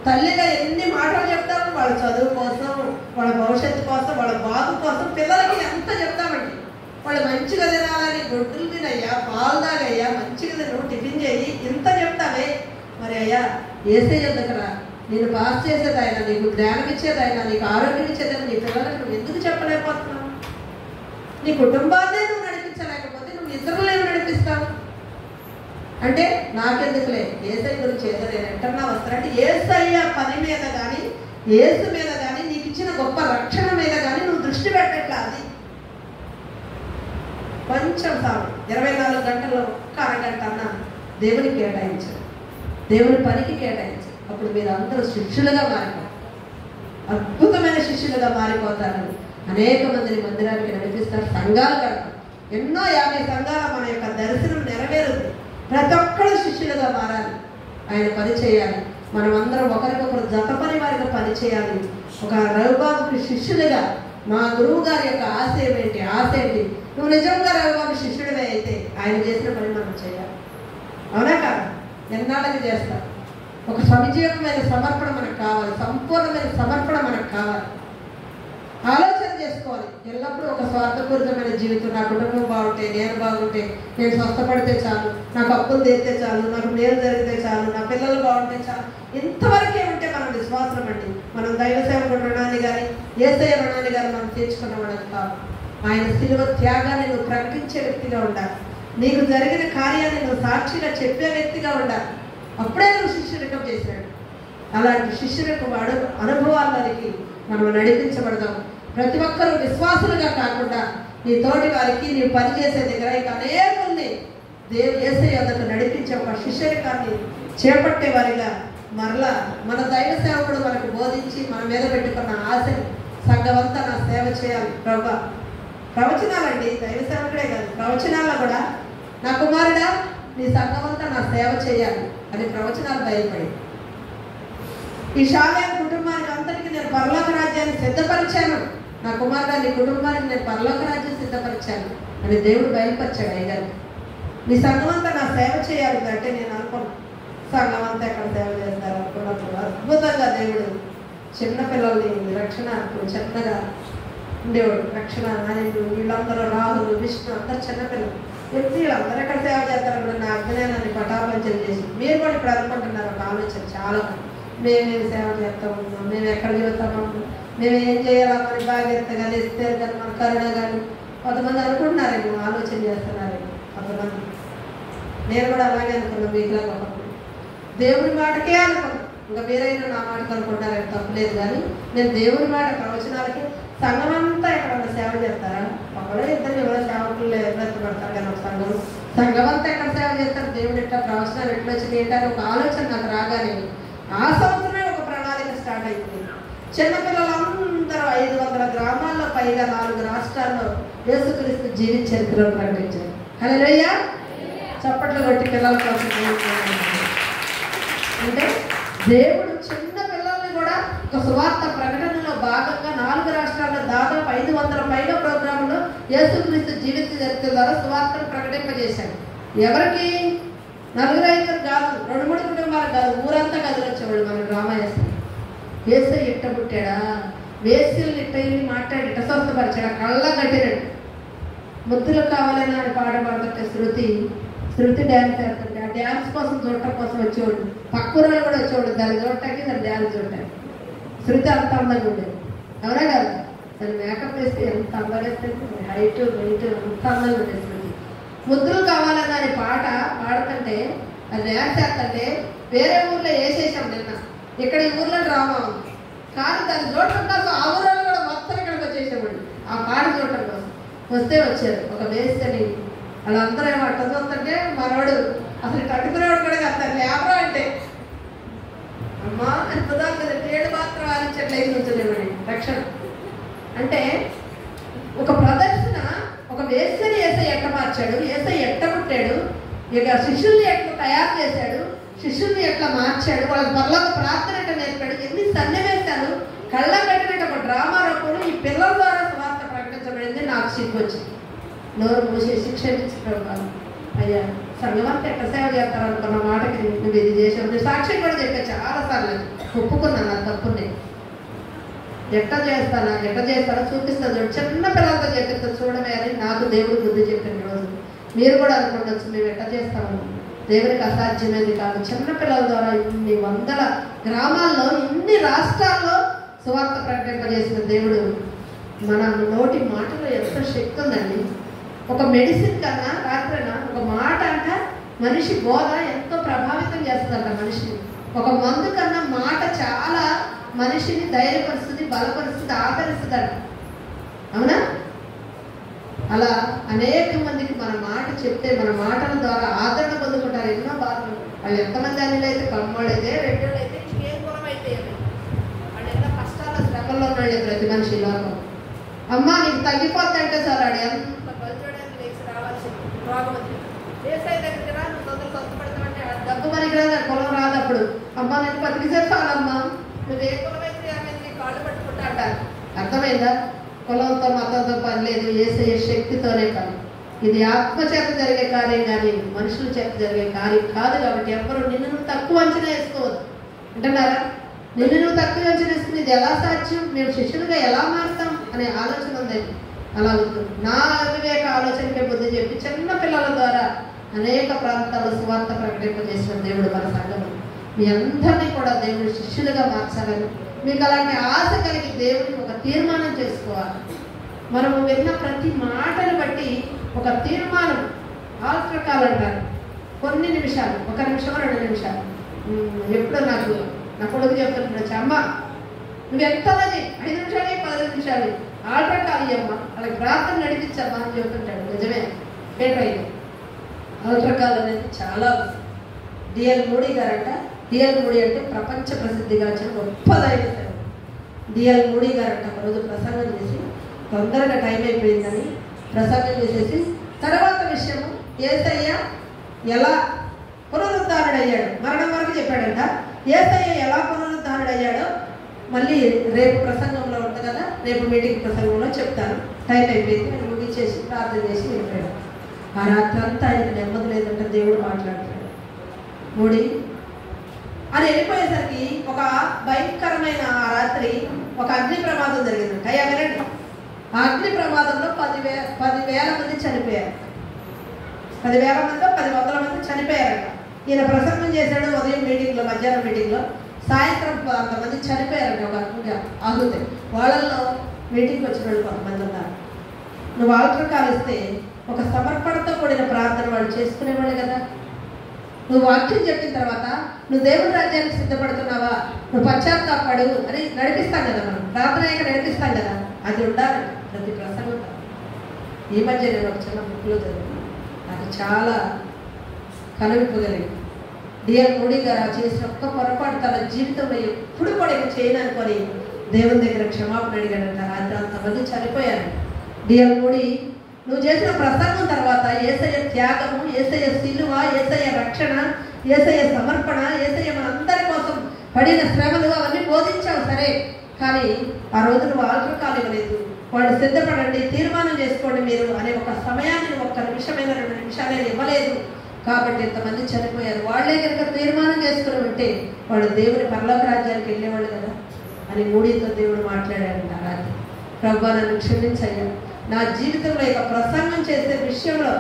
తల్లిగా ఎన్ని మాటలు చెప్తాము వాళ్ళ చదువు కోసం, వాళ్ళ భవిష్యత్తు కోసం, వాళ్ళ బాబు కోసం. పిల్లలకి ఎంత చెప్తామండి? వాళ్ళు మంచిగా తినాలని, గొడ్డులు తినయ్యా, పాలు తాగయ్యా, మంచిగా తిను, టిఫిన్ చేయి, ఇంత చెప్తావే. మరి అయ్యా యేసయ్య దగ్గర నేను పాస్ చేసేది ఆయన, నీకు జ్ఞానం ఇచ్చేది ఆయన, నీకు ఆరోగ్యం ఇచ్చేది ఆయన, నీ పిల్లలకు నువ్వు ఎందుకు చెప్పలేకపోతున్నావు? నీ కుటుంబాన్నే నువ్వు నడిపించలేకపోతే నువ్వు ఇతరులు ఏమి నడిపిస్తావు? అంటే నాకెందుకులే, యేసయ్య గురించి ఏదో నేను ఎక్కడన్నా వస్తానంటే యేసయ్య పని మీద కానీ, యేసు మీద కానీ, నీకు ఇచ్చిన గొప్ప రక్షణ మీద కానీ నువ్వు దృష్టి పెట్టట్లా. అది కొంచెం సాగు 24 గంటల్లో ఒక్క అరగంట అన్న దేవునికి కేటాయించారు, దేవుని పనికి కేటాయించారు. అప్పుడు మీరు అందరూ శిష్యులుగా మారిపోతారు, అద్భుతమైన శిష్యులుగా మారిపోతారు. అనేక మందిని మందిరానికి నడిపిస్తారు, సంఘాలు కడతారు. ఎన్నో 50 సంఘాల మన యొక్క దర్శనం నెరవేరుతుంది. ప్రతి ఒక్కరు శిష్యులుగా మారాలి, ఆయన పని చేయాలి. మనం అందరం ఒకరికొకరు జతపని వారిగా పని చేయాలి. ఒక రవిబాబుకి శిష్యులుగా మా గురువు గారి యొక్క ఆశయం ఏంటి? నువ్వు నిజంగా రవిబాబు శిష్యుడివే అయితే ఆయన చేసిన పని మనం చేయాలి. అవునా కాదు? ఎన్నాళ్ళకి చేస్తాం. ఒక సవిజీవమైన సమర్పణ మనకు కావాలి, సంపూర్ణమైన సమర్పణ మనకు కావాలి. ఆలోచన చేసుకోవాలి. ఎల్లప్పుడూ ఒక స్వార్థపూరితమైన జీవితం, నా కుటుంబం బాగుంటే, నేను బాగుంటే, నేను స్వస్థపడితే చాలు, నాకు అప్పులు తీరితే చాలు, నాకు మేలు జరిగితే చాలు, నా పిల్లలు బాగుంటే చాలు, ఇంతవరకే ఉంటే మనం విశ్వాసం అండి. మనం దైవ సేవకుడు రుణాన్ని కానీ, యేసయ్య రుణాన్ని కానీ మనం తీర్చుకున్న వాళ్ళని కాదు. ఆయన శిలువ త్యాగాన్ని నువ్వు ప్రకటించే వ్యక్తిగా ఉండాలి. నీకు జరిగిన కార్యాన్ని నువ్వు సాక్షిగా చెప్పే వ్యక్తిగా ఉండాలి. అప్పుడే నువ్వు శిష్యరికం చేశాడు. అలాంటి శిష్యరికం అనుభవాలకి మనం నడిపించబడదాం. ప్రతి ఒక్కరూ విశ్వాసులుగా కాకుండా నీ తోటి వారికి నీవు పనిచేసే దగ్గర ఇక అనేకుల్ని యేసయ్య వద్దకు నడిపించే ఒక శిష్యరికాన్ని చేపట్టే వారిగా మరలా మన దైవ సేవకుడు మనకు బోధించి మన మీద పెట్టుకున్న ఆశని సంఘమంతా నా సేవ చేయాలి ప్రభా. ప్రవచనాలండి, దైవ సేవకుడే కాదు, ప్రవచనాల్లో కూడా నా కుమారుడా నీ సంఘమంతా నా సేవ చేయాలి అని ప్రవచనాలు బయలుపడి ఈ శాలయ కుటుంబానికి అంతటికి నేను పరలోక రాజ్యాన్ని సిద్ధపరిచాను, నా కుమారుడా నీ కుటుంబానికి నేను పరలోక రాజ్యం సిద్ధపరిచాను అని దేవుడు బయలుపరిచాడు. అయ్యారు నీ సంఘమంతా నా సేవ చేయాలి అంటే నేను అనుకున్నాను సంఘమంతా ఎక్కడ సేవ చేస్తారు అనుకున్నప్పుడు అద్భుతంగా దేవుడు చిన్నపిల్లల్ని రక్షణ చిన్నగా ఉండేవాడు. రక్షణ నాయకుడు వీళ్ళందరూ రాహులు విష్ణు అందరు చిన్నపిల్లలు వీళ్ళందరూ ఎక్కడ సేవ చేస్తారని నా అజ్ఞానాన్ని పటాపంచలు చేసి మీరు కూడా ఇప్పుడు అనుకుంటున్నారు ఒక ఆలోచన చాలా మేమేమి సేవ చేస్తాము, మేము ఎక్కడ చెబుతాము, మేము ఏం చేయాలా మరి బాధ్యత కానీ ఇస్తే కానీ మన కరుణ కానీ కొంతమంది అనుకుంటున్నారేమో, ఆలోచన చేస్తున్నారేమో కొంతమంది. నేను కూడా అలాగే అనుకున్నాను మీకులాగా ఒకప్పుడు దేవుని మాటకే అనుకున్నాను. ఇంకా మీరైనా నా మాటకు అనుకుంటారని తప్పలేదు, కానీ నేను దేవుని మాట ప్రవచనాలకి సంఘమంతా ఎక్కడన్నా సేవ చేస్తారా? ఒకవేళ ఇద్దరు ఎవరో సేవకులు ఎదురెత్తబడతారు కానీ ఒక సంఘమంతా ఎక్కడ సేవ చేస్తారు? దేవుడు ఎట్లా ప్రవచనాలు ఎట్లా వచ్చింది ఏంటని ఒక ఆలోచన నాకు రాగానే ఆ సంవత్సరమే ఒక ప్రణాళిక స్టార్ట్ అయిపోయింది. చిన్నపిల్లలందరూ 500 గ్రామాల్లో పైగా 4 రాష్ట్రాల్లో యేసుక్రీస్తు జీవిత చరిత్రను ప్రకటించారు. హల్లెలూయా, చప్పట్లు కొట్టి పిల్లల కోసం. అంటే దేవుడు చిన్న పిల్లల్ని కూడా ఒక సువార్త ప్రకటనలో భాగంగా 4 రాష్ట్రాల్లో దాదాపు 500 పైగా ప్రోగ్రాంలో యేసుక్రీస్తు జీవిత చరిత్ర ద్వారా సువార్తను ప్రకటింపజేశాడు. ఎవరికి? 4-5 కాదు, 2-3 కుటుంబాలు కాదు, ఊరంతా కదిలొచ్చేవాడు మన రామాయణ. యేసయ్య ఇట్ట పుట్టాడా, వేస్యల్ని ఇట్ట ఇల్లు మాట్లాడి ఇట్ట స్వస్థపరిచాడా, కళ్ళ కట్టినాడు. ముద్దులు కావాలని ఆయన పాట పాడుతుంటే శృతి డ్యాన్స్ ఆడుతుంటే ఆ డ్యాన్స్ కోసం చూడటం కోసం వచ్చేవాడు. పక్కూరలు కూడా వచ్చేవాడు దాన్ని చూడటానికి, దాన్ని డ్యాన్స్ చూడటానికి. శృతి అంత అందంగా ఉండేది, అవునా కదా? దాన్ని మేకప్ వేస్తే ఎంత అందంగా వేస్తే హైట్ వెయిట్ అంత అందంగా ఉండేది శృతి. ముద్దులు కావాలని ఆయన పాట పాడుతుంటే అది డ్యాన్స్ చేస్తుంటే వేరే ఊర్లో వేసేసాం నిన్న. ఇక్కడ ఈ ఊర్లో డ్రామా ఉంది కానీ దాన్ని చూడటం కోసం ఆ ఊరిలో కూడా మొత్తం ఇక్కడికి వచ్చేసేవాడు ఆ పాట చూడటం కోసం. వస్తే వచ్చారు ఒక వేస్తని వాళ్ళందరూ ఏమో అట్ట చూస్తుంటే మనవాడు అసలు కట్టుకునేవాడు కూడా కట్టారు లేబరా అంటే అమ్మా అని పుదాక 7 మాత్రం ఆలోచట్లయితే ఉంచలేవాడి రక్షణ. అంటే ఒక ప్రదర్శన, ఒక వేస్తని యేసయ్య ఎట్ట మార్చాడు, యేసయ్య ఎట్ట పుట్టాడు, ఇక శిష్యుల్ని ఎట్లా తయారు చేశాడు, శిష్యుల్ని ఎట్లా మార్చాడు, వాళ్ళకి పర్లోక ప్రార్థన ఎట్లా నేర్పాడు, ఎన్ని సన్నివేశాలు కళ్ళ కట్టినట్టు ఒక డ్రామా రూపంలో ఈ పిల్లల ద్వారా సువార్త ప్రకటించబడింది. నాకు సిగ్గు వచ్చింది, నోరు మూసేసి క్షమించుకోవాలి అయ్యా. సంఘమంతా ఎట్లా సేవ చేస్తారు అనుకున్న మాటకి నువ్వు ఇది చేసావు. నేను సాక్ష్యం కూడా చెప్పా చాలాసార్లు, ఒప్పుకున్నాను నా తప్పుని. ఎట్లా చేస్తానో చూపిస్తాను చూడు, చిన్న పిల్లలతో చెప్పిస్తాను చూడమే అని నాకు దేవుడు బుద్ధి చెప్పిన రోజు. మీరు కూడా అనుకుండొచ్చు మేము ఎట్లా చేస్తాము, దేవునికి అసాధ్యమైనది కాదు. చిన్నపిల్లల ద్వారా ఇన్ని 100 గ్రామాల్లో ఇన్ని రాష్ట్రాల్లో సువార్త ప్రకటింపజేసిన దేవుడు. మన నోటి మాటలో ఎంత శక్తి ఉందండి. ఒక మెడిసిన్ కన్నా రాత్రిన ఒక మాట అంట మనిషి బోధ ఎంతో ప్రభావితం చేస్తుందంట మనిషిని. ఒక మందు కన్నా మాట చాలా మనిషిని ధైర్యపరుస్తుంది, బలపరుస్తుంది, ఆదరిస్తుందంట. అవునా? అలా అనేక మందికి మన మాట చెప్తే మన మాటల ద్వారా ఆదరణ పొందుకుంటారు. ఎన్నో బాధలు వాళ్ళు ఎంతమంది అనిలు అయితే, కమ్మోళ్ళైతే, రెడ్డోళ్ళు అయితే, ఇంకేం గుణం అయితే వాళ్ళు ఎన్నో కష్టాల శ్రమల్లో ఉన్నాడు ప్రతి మనిషి లోకం. అమ్మ నీకు తగ్గిపోద్ది అంటే సార్ ఆడు ఎంత బలిచోడానికి లేచి రావాల్సింది రోగం వచ్చి వేసే దగ్గరికి రా, నువ్వు తొందరగా స్వస్థపడతామంటే డబ్బు మనకి రాదు, కులం రాదు. అప్పుడు అమ్మ నేను బతికితే చాలమ్మా, నువ్వు ఏ కులం అయితే నీ కాళ్ళు పట్టుకుంటా అంటారు. అర్థమైందా? కులంతో మతంతో పని లేదు, యేసయ్య శక్తితోనే పని. ఇది ఆత్మ చేత జరిగే కార్యం కానీ మనుషుల చేత జరిగే కార్యం కాదు. కాబట్టి ఎవరు నిన్ను నువ్వు తక్కువ అంచనా వేసుకోవద్దు అంటున్నారా? నిన్ను నువ్వు తక్కువ అంచనా వేసుకుని ఇది ఎలా సాధ్యం, మేము శిష్యులుగా ఎలా మారుతాం అనే ఆలోచన ఉందండి. అలా వద్దు. నా అవివేక ఆలోచనకే బుద్ధి చెప్పి చిన్న పిల్లల ద్వారా అనేక ప్రాంతాల్లో సువార్త ప్రకటింపజేసిన దేవుడు మన సంఘం. మీ అందరినీ కూడా దేవుడు శిష్యులుగా మార్చాలని, మీకు అలాంటి ఆశ కలిగి దేవుడికి ఒక తీర్మానం చేసుకోవాలి. మనము విన్న ప్రతి మాటను బట్టి ఒక తీర్మానం, ఆల్టర్ కాల్ అంటారు. కొన్ని నిమిషాలు, 1 నిమిషం 2 నిమిషాలు. ఎప్పుడో నాకు నా కొడుకు చెప్తుంటాడు, అమ్మ నువ్వు ఎంతమంది 5 నిమిషాలు 10 నిమిషాలు ఆల్టర్ కాల్ అమ్మ, వాళ్ళకి ప్రార్థన నడిపించమ్మా అని చెప్తుంటాడు. నిజమే, పేటైంది ఆల్టర్ కాల్ అనేది చాలా. డిఎల్ మూడీ గారంట, డిఎల్ మూడీ అంటే ప్రపంచ ప్రసిద్ధిగాంచిన గొప్ప దైవసేవకుడు. డిఎల్ మూడీ గారంట ఒకరోజు ప్రసంగం చేసి, తొందరగా టైం అయిపోయిందని ప్రసంగం చేసేసి, తర్వాత విషయము యేసయ్య ఎలా పునరుద్ధరణుడయ్యాడు, మరణం వరకు చెప్పాడంట. యేసయ్య ఎలా పునరుద్ధరణుడయ్యాడో మళ్ళీ రేపు ప్రసంగంలో ఉంటుంది కదా, రేపు మీటింగ్ ప్రసంగంలో చెప్తాను. టైం అయిపోయింది, నేను ముగించేసి ప్రార్థన చేసి వెళ్ళిపోయాడు. ఆ రాత్రి అంతా ఆయనకు నెమ్మది లేదంటే దేవుడు మాట్లాడుతాడు. మూడి అని వెళ్ళిపోయేసరికి ఒక భయంకరమైన ఆ రాత్రి ఒక అగ్ని ప్రమాదం జరిగిందంట. అయ్యా వినండి, ఆ అగ్ని ప్రమాదంలో 10,000 మంది చనిపోయారు. 10,000 మంది 10,000 మంది చనిపోయారంట. ఈయన ప్రసంగం చేశాడు ఉదయం మీటింగ్లో, మధ్యాహ్నం మీటింగ్లో. సాయంత్రం అంతమంది చనిపోయారంట. ఒక ఆహుతి వాళ్ళల్లో మీటింగ్కి వచ్చిన వాళ్ళు కొంతమంది ఉన్నారు. నువ్వు ఆల్టర్ కాల్ ఇస్తే ఒక సమర్పణతో కూడిన ప్రార్థన వాళ్ళు చేసుకునేవాళ్ళు కదా. నువ్వు వాక్యం చెప్పిన తర్వాత నువ్వు దేవుడి రాజ్యానికి సిద్ధపడుతున్నావా, నువ్వు పశ్చాత్తాపడు అని నడిపిస్తాం కదా, మనం ప్రార్థనగా నడిపిస్తాం కదా, అది ఉండాలి ప్రతి ప్రసంగం. ఈ మధ్య నేను ఒక చిన్న బుక్లో చదివాను, నాకు చాలా కనువిప్పగలిగింది. డిఎల్ మూడీ గారు చేసిన ఒక్క పొరపాటు తన జీవితంలో ఎప్పుడు కూడా ఇక చేయను అనుకొని దేవుని దగ్గర క్షమాపణ అడిగాడంట. రాత్రి అంతమంది చనిపోయారు. డిఎల్ మూడీ, నువ్వు చేసిన ప్రసంగం తర్వాత యేసయ్య త్యాగము, యేసయ్య సిలువ, యేసయ్య రక్షణ, యేసయ్య సమర్పణ, యేసయ్య మనందరి కోసం పడిన శ్రమలు అవన్నీ బోధించావు సరే, కానీ ఆ రోజు నువ్వు ఆల్టర్ కాల్ ఇవ్వలేదు. వాళ్ళు సిద్ధపడండి, తీర్మానం చేసుకోండి మీరు అనే ఒక సమయాన్ని 1 నిమిషమైన 2 నిమిషాలైనా ఇవ్వలేదు. కాబట్టి ఇంతమంది చనిపోయారు. వాళ్ళే కనుక తీర్మానం చేసుకుని ఉంటే వాళ్ళు దేవుని పరలోక రాజ్యానికి వెళ్ళేవాళ్ళు కదా అని మూడీతో దేవుడు మాట్లాడాడంట. రాత్రి ప్రభువా నన్ను క్షమించయ్యా, నా జీవితంలో ఇక ప్రసంగం చేసే విషయంలో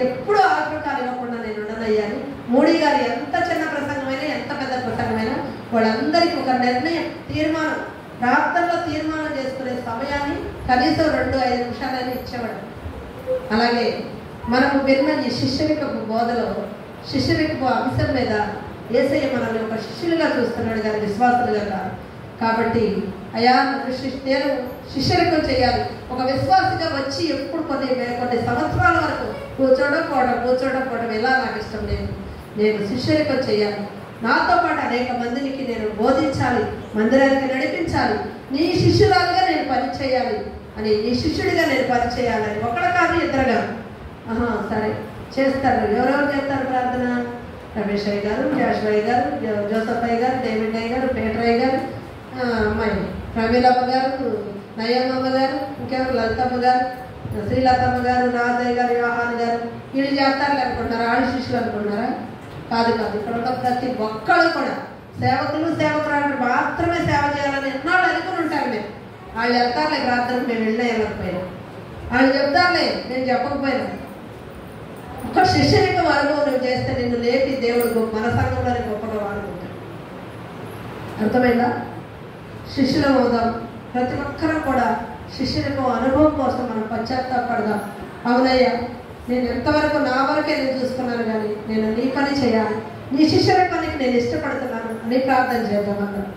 ఎప్పుడూ ఆల్టర్ ఇవ్వకుండా నేను ఉండనయ్యాను. మూడీ గారు ఎంత చిన్న ప్రసంగమైనా ఎంత పెద్ద ప్రసంగమైనా వాళ్ళందరికీ ఒక నిర్ణయం, తీర్మానం, ప్రార్థనలో తీర్మానం చేసుకునే సమయాన్ని కనీసం 2-5 నిమిషాలైనా ఇచ్చేవాడు. అలాగే మనము విన్న ఈ శిష్యరికపు బోధలో, శిష్యరికపు అంశం మీద యేసయ్య మనల్ని ఒక శిష్యులుగా చూస్తున్నాడు కానీ విశ్వాసులుగా కాదు. కాబట్టి అయ్యా నేను శిష్యరికం చేయాలి, ఒక విశ్వాసగా వచ్చి ఎప్పుడు కొన్ని సంవత్సరాల వరకు కూర్చోవడం ఇలా నాకు ఇష్టం లేదు. నేను శిష్యరికం చేయాలి, నాతో పాటు అనేక మందికి నేను బోధించాలి, మందిరానికి నడిపించాలి, నీ శిష్యురాలుగా నేను పని చేయాలి అని, నీ శిష్యుడిగా నేను పని చేయాలని. ఒకడు కాదు, ఇద్దరుగా. సరే చేస్తారు. ఎవరెవరు చేస్తారు ప్రార్థన? రమేష్ అయ్య గారు, జాషువయ్య గారు, జోసఫ్ అయ్య గారు, డేవిడ్ అయ్య గారు, పేటరయ్య గారు, అమ్మాయి ప్రమీలమ్మ గారు, నయమ్మమ్మ గారు, ఇంకెవరు లలితమ్మ గారు, శ్రీలతమ్మ గారు, రాజయ్య గారు, యోహాన్ గారు, వీళ్ళు చేస్తారు అనుకుంటున్నారా? ఆడి శిష్యులు అనుకుంటున్నారా? కాదు. ఇక్కడ ఉన్న ప్రతి ఒక్కళ్ళు కూడా సేవకులు, సేవకురాలు మాత్రమే సేవ చేయాలని ఎన్నాళ్ళు అనుకుని ఉంటారు. మేము వాళ్ళు వెళ్తారులే ప్రార్థన, మేము వెళ్ళలేకపోయినా, వాళ్ళు చెప్తారులే నేను చెప్పకపోయినా. ఒక శిష్యరికం అనుభవం నువ్వు చేస్తే నిన్ను లేపి దేవుడు మన సంఘంలోనే గొప్పగా వాడుకుంటాడు. అర్థమైందా? శిష్యులం అవుదాం. ప్రతి ఒక్కరం కూడా శిష్యురికం అనుభవం కోసం మనం పశ్చాత్తాపడదాం. అవునయ్యా, నేను ఎంతవరకు నా వరకే నేను చూసుకున్నాను, కానీ నేను నీ పని చేయాలి, నీ శిష్యుల పనికి నేను ఇష్టపడుతున్నాను అని ప్రార్థన చేద్దాం అందరం.